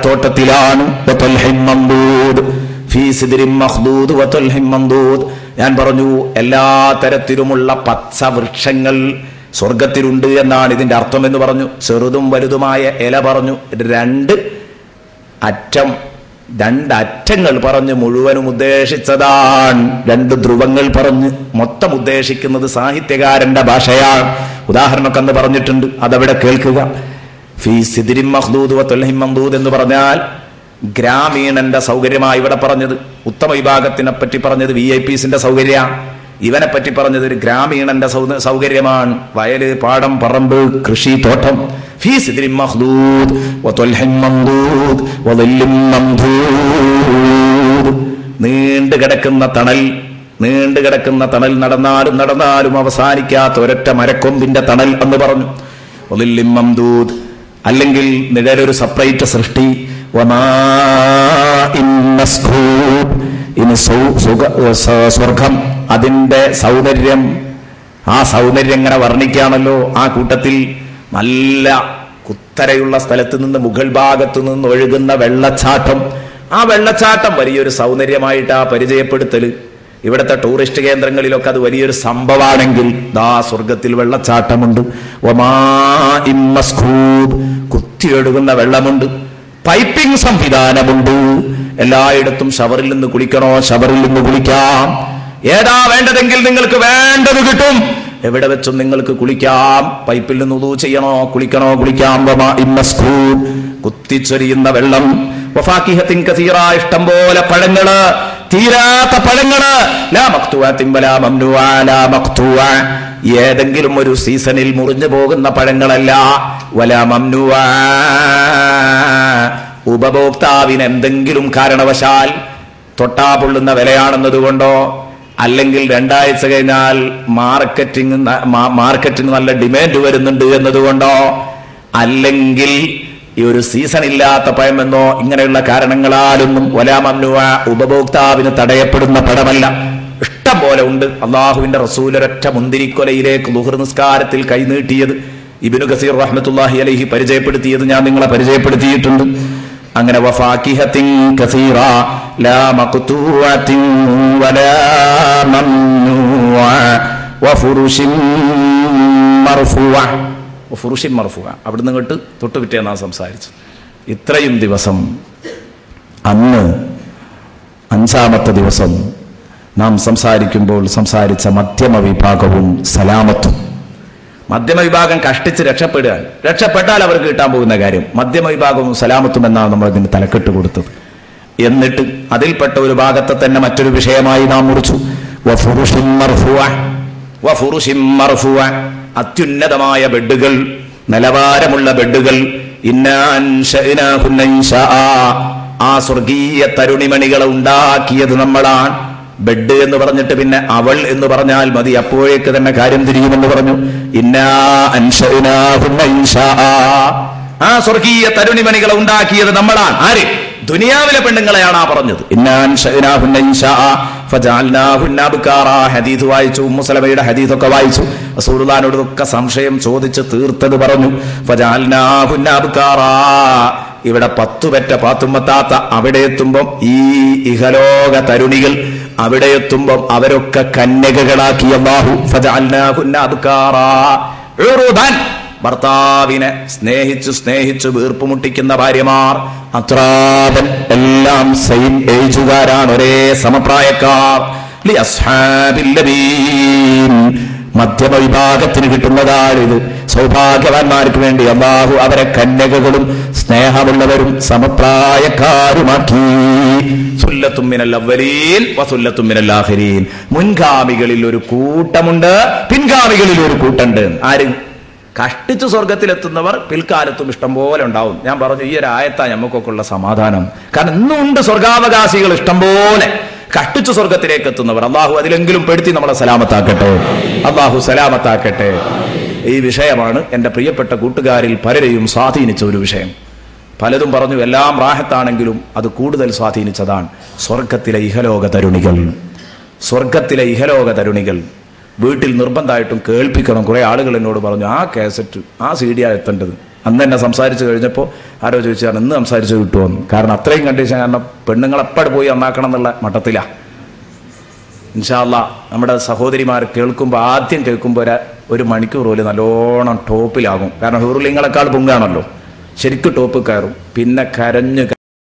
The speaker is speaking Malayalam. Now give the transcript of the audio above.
തോട്ടത്തിലാണ്. ഞാൻ പറഞ്ഞു എല്ലാ തരത്തിലുമുള്ള പച്ച വൃക്ഷങ്ങൾ സ്വർഗത്തിലുണ്ട് എന്നാണ് ഇതിന്റെ അർത്ഥം എന്ന് പറഞ്ഞു. ചെറുതും വലുതുമായ ഇല പറഞ്ഞു. രണ്ടറ്റങ്ങൾ പറഞ്ഞ് മുഴുവനും ഉദ്ദേശിച്ചതാണ്. രണ്ട് ധ്രുവങ്ങൾ പറഞ്ഞ് മൊത്തം ഉദ്ദേശിക്കുന്നത് സാഹിത്യകാരന്റെ ഭാഷയാണ്. ഉദാഹരണമൊക്കെ അന്ന് പറഞ്ഞിട്ടുണ്ട്, അതവിടെ കേൾക്കുക. ഫീ സിദ്രിൻ മഖ്ദൂദ് വതൽഹിൻ മംദൂദ് എന്ന് പറഞ്ഞാൽ ഗ്രാമീണന്റെ സൗകര്യമായി ഇവിടെ പറഞ്ഞത്. ഉത്തമ വിഭാഗത്തിനെ പറ്റി പറഞ്ഞത് VIPസിന്റെ സൗകര്യ. ഇവനെ പറ്റി പറഞ്ഞത് ഒരു ഗ്രാമീണന്റെ സൗകര്യമാണ്. വയല്, പാടം, പറമ്പ്, കൃഷി, തോട്ടം. ഫീ സിദ്രിൻ മഖ്ദൂദ് വതൽഹിൻ മംദൂദ് വദല്ലിൻ മംദൂദ്. നീണ്ടു കിടക്കുന്ന തണൽ നടന്നാലും അവസാനിക്കാത്ത ഒരൊറ്റ മരക്കൊമ്പിന്റെ തണൽ എന്ന് പറഞ്ഞു. വദല്ലിൻ മംദൂദ് അല്ലെങ്കിൽ നിഴലൊരു സെപ്പറേറ്റ് സൃഷ്ടി. സ്വർഗം, അതിന്റെ സൗന്ദര്യം, ആ സൗന്ദര്യം ഇങ്ങനെ വർണ്ണിക്കുകയാണല്ലോ. ആ കൂട്ടത്തിൽ നല്ല കുത്തരയുള്ള സ്ഥലത്ത് നിന്ന് മുകൾ ഭാഗത്തു നിന്ന് ഒഴുകുന്ന വെള്ളച്ചാട്ടം. ആ വെള്ളച്ചാട്ടം വലിയൊരു സൗന്ദര്യമായിട്ടാ പരിചയപ്പെടുത്തല്. ഇവിടുത്തെ ടൂറിസ്റ്റ് കേന്ദ്രങ്ങളിലൊക്കെ അത് വലിയൊരു സംഭവമാണെങ്കിൽ ദാ സ്വർഗത്തിൽ വെള്ളച്ചാട്ടമുണ്ട്. കുത്തിയൊഴുകുന്ന വെള്ളമുണ്ട്. പൈപ്പിംഗ് സംവിധാനമുണ്ട്. എല്ലായിടത്തും ഷവറിൽ നിന്ന് കുളിക്കണോ, ഷവറിൽ നിന്ന് കുളിക്കാം. ഏതാ വേണ്ടതെങ്കിൽ നിങ്ങൾക്ക് വേണ്ടത് കിട്ടും. എവിടെ വെച്ചും നിങ്ങൾക്ക് കുളിക്കാം. പൈപ്പിൽ നിന്ന് ഉദു ചെയ്യണോ, കുളിക്കണോ, കുളിക്കാം. കുത്തിച്ചൊരിയുന്ന വെള്ളം. വഫാക്കിഹത്തിൻ കസീറ, ഇഷ്ടം പോലെ പഴങ്ങള്, തീരാത്ത പഴങ്ങള്. ലാ മഖ്തൂഅത്തിൻ വലാ മംനൂഅ ലാ മഖ്തൂഅ, ഏതെങ്കിലും ഒരു സീസണിൽ മുറിഞ്ഞു പോകുന്ന പഴങ്ങളല്ല. വലാ മംനൂഅ, ഉപഭോക്താവിന് എന്തെങ്കിലും കാരണവശാൽ തൊട്ടാ പൊള്ളുന്ന വിലയാണെന്നതുകൊണ്ടോ, അല്ലെങ്കിൽ 2 ആഴ്ച കഴിഞ്ഞാൽ മാർക്കറ്റിന് നല്ല ഡിമാൻഡ് വരുന്നുണ്ട് എന്നതുകൊണ്ടോ, അല്ലെങ്കിൽ ഈ ഒരു സീസൺ ഇല്ലാത്ത പഴമെന്നോ, ഇങ്ങനെയുള്ള കാരണങ്ങളാലൊന്നും വലാ മംനൂഅ, ഉപഭോക്താവിന് തടയപ്പെടുന്ന പഴമല്ല. ഇഷ്ടം പോലെ ഉണ്ട്. അള്ളാഹുവിന്റെ റസൂൽ ഒരൊറ്റ മുന്തിരിക്കൊലയിലേക്ക് ളുഹർ നിസ്കാരത്തിൽ കൈനീട്ടിയത് ഇബ്നു കസീർ റഹ്മത്തുള്ളാഹി അലൈഹി പരിചയപ്പെടുത്തിയത് ഞാൻ നിങ്ങളെ പരിചയപ്പെടുത്തിയിട്ടുണ്ട്. അങ്ങനെ വഫാക്കിഹത്തിൻ കസീറ ലാ മഖ്തൂഅത്തിൻ വലാ മംനൂഅ വഫുറുഷിൻ മർഫൂഅ. ഫുറുഷിൻ മർഫൂഅ, അവിടുന്ന് ഇങ്ങോട്ട് തൊട്ട് പിറ്റേന്നാ സംസാരിച്ചു. ഇത്രയും ദിവസം അന്ന് 5-ാമത്തെ ദിവസം നാം സംസാരിക്കുമ്പോൾ സംസാരിച്ച മധ്യമ വിഭാഗവും സലാമത്തും. മധ്യമ വിഭാഗം കഷ്ടിച്ച് രക്ഷപ്പെട്ടാൽ അവർക്ക് കിട്ടാൻ പോകുന്ന കാര്യം. മധ്യമ വിഭാഗവും സലാമത്തും എന്നാണ് നമ്മൾ ഇതിന് തലക്കെട്ട് കൊടുത്തത്. എന്നിട്ട് അതിൽപ്പെട്ട ഒരു ഭാഗത്തെ തന്നെ മറ്റൊരു വിഷയമായി നാം മുറിച്ചു. വഫുറുഷിൻ മർഫൂഅ, അത്യുന്നതമായ ബെഡുകൾ, നിലവാരമുള്ള ബെഡുകൾ. ആ സ്വർഗീയ തരുണിമണികളെ ഉണ്ടാക്കിയത് നമ്മളാണ്. ബെഡ് എന്ന് പറഞ്ഞിട്ട് പിന്നെ അവൾ എന്ന് പറഞ്ഞാൽ മതി, അപ്പോഴേക്ക് തന്നെ കാര്യം തിരിയുമെന്ന് പറഞ്ഞു. ആ സ്വർഗീയ തരുണിമണികളെ ഉണ്ടാക്കിയത് നമ്മളാണ്. ആര്? ദുനിയാവിലെ പെണ്ണുങ്ങളെയാണ് ആ പറഞ്ഞത്. ഹദീസ് വായിച്ചു, ഉമ്മു സലമയുടെ ഹദീസൊക്കെ വായിച്ചു. റസൂലുള്ളാഹിനോടൊക്കെ സംശയം ചോദിച്ച് തീർത്തത് പറഞ്ഞു. ഇവിടെ 10 പെറ്റ പാത്തുമ്മത്താത്ത അവിടെ എത്തുമ്പം ഈ ഇഹലോക തരുണികൾ അവിടെ എത്തുമ്പം അവരൊക്കെ കന്യകകളാക്കി അല്ലാഹു. ഫജഅൽനാഹുന്ന അബ്കാറാ ഉറുദൻ, ഭർത്താവിനെ സ്നേഹിച്ചു വീർപ്പുമുട്ടിക്കുന്ന ഭാര്യമാർ. അത്രാബൻ, എല്ലാം സെയിം ഏജുകാരാണ്, ഒരേ സമപ്രായക്കാർ. ലി അസ്ഹാബിൽ നബീൻ, മധ്യമ വിഭാഗത്തിന് കിട്ടുന്നതാണിത്. സൗഭാഗ്യവാന്മാർക്ക് വേണ്ടി അല്ലാഹു അവരെ കന്യകകളും സ്നേഹമുള്ളവരും സമപ്രായക്കാരുമാക്കി. സുല്ലത്തും മിനൽ അവ്വലീൻ വസുല്ലത്തും മിനൽ ആഖിരീൻ, മുൻഗാമികളിൽ ഒരു കൂട്ടമുണ്ട്, പിൻഗാമികളിൽ ഒരു കൂട്ടമുണ്ട്. ആര്? കഷ്ടിച്ചു സ്വർഗത്തിലെത്തുന്നവർ പിൽക്കാലത്തും ഇഷ്ടം പോലെ ഉണ്ടാവും. ഞാൻ പറഞ്ഞു, ഈ ഒരു ആയത്താ നമുക്കൊക്കെ ഉള്ള സമാധാനം. കാരണം ഇന്നുണ്ട് സ്വർഗാവകാശികൾ ഇഷ്ടം പോലെ. കഷ്ടിച്ചു സ്വർഗത്തിലേക്ക് എത്തുന്നവർ അള്ളാഹു അതിലെങ്കിലും പെടുത്തി നമ്മളെ സലാമത്താക്കട്ടെ. അള്ളാഹു സലാമത്താക്കട്ടെ. ഈ വിഷയമാണ് എൻ്റെ പ്രിയപ്പെട്ട കൂട്ടുകാരിൽ പലരെയും സ്വാധീനിച്ച ഒരു വിഷയം. പലതും പറഞ്ഞു എല്ലാം റാഹത്താണെങ്കിലും അത് കൂടുതൽ സ്വാധീനിച്ചതാണ് സ്വർഗത്തിലെ ഇഹലോക തരുണികൾ. സ്വർഗത്തിലെ ഇഹലോക തരുണികൾ വീട്ടിൽ നിർബന്ധമായിട്ടും കേൾപ്പിക്കണം. കുറെ ആളുകൾ എന്നോട് പറഞ്ഞു, ആ കാസറ്റ്, ആ CD എത്തേണ്ടത്. അന്ന് തന്നെ സംസാരിച്ച് കഴിഞ്ഞപ്പോൾ ആരോ ചോദിച്ചാൽ ഇന്ന് സംസാരിച്ച് കിട്ടുമെന്ന്. കാരണം അത്രയും കണ്ടീഷൻ, കാരണം പെണ്ണുങ്ങളെപ്പോഴും പോയി നന്നാക്കണം എന്നുള്ള മട്ടത്തിലാണ്. ഇൻഷാ അല്ലാഹ് നമ്മുടെ സഹോദരിമാർ കേൾക്കുമ്പോൾ, ആദ്യം കേൾക്കുമ്പോൾ ഒരു മണിക്കൂർ പോലും നല്ലോണം ടോപ്പിലാകും. കാരണം ഹൂറുലിങ്ങളെക്കാൾ പൊങ്ങാണല്ലോ, ശരിക്കും ടോപ്പ് കയറും. പിന്നെ കരഞ്ഞ്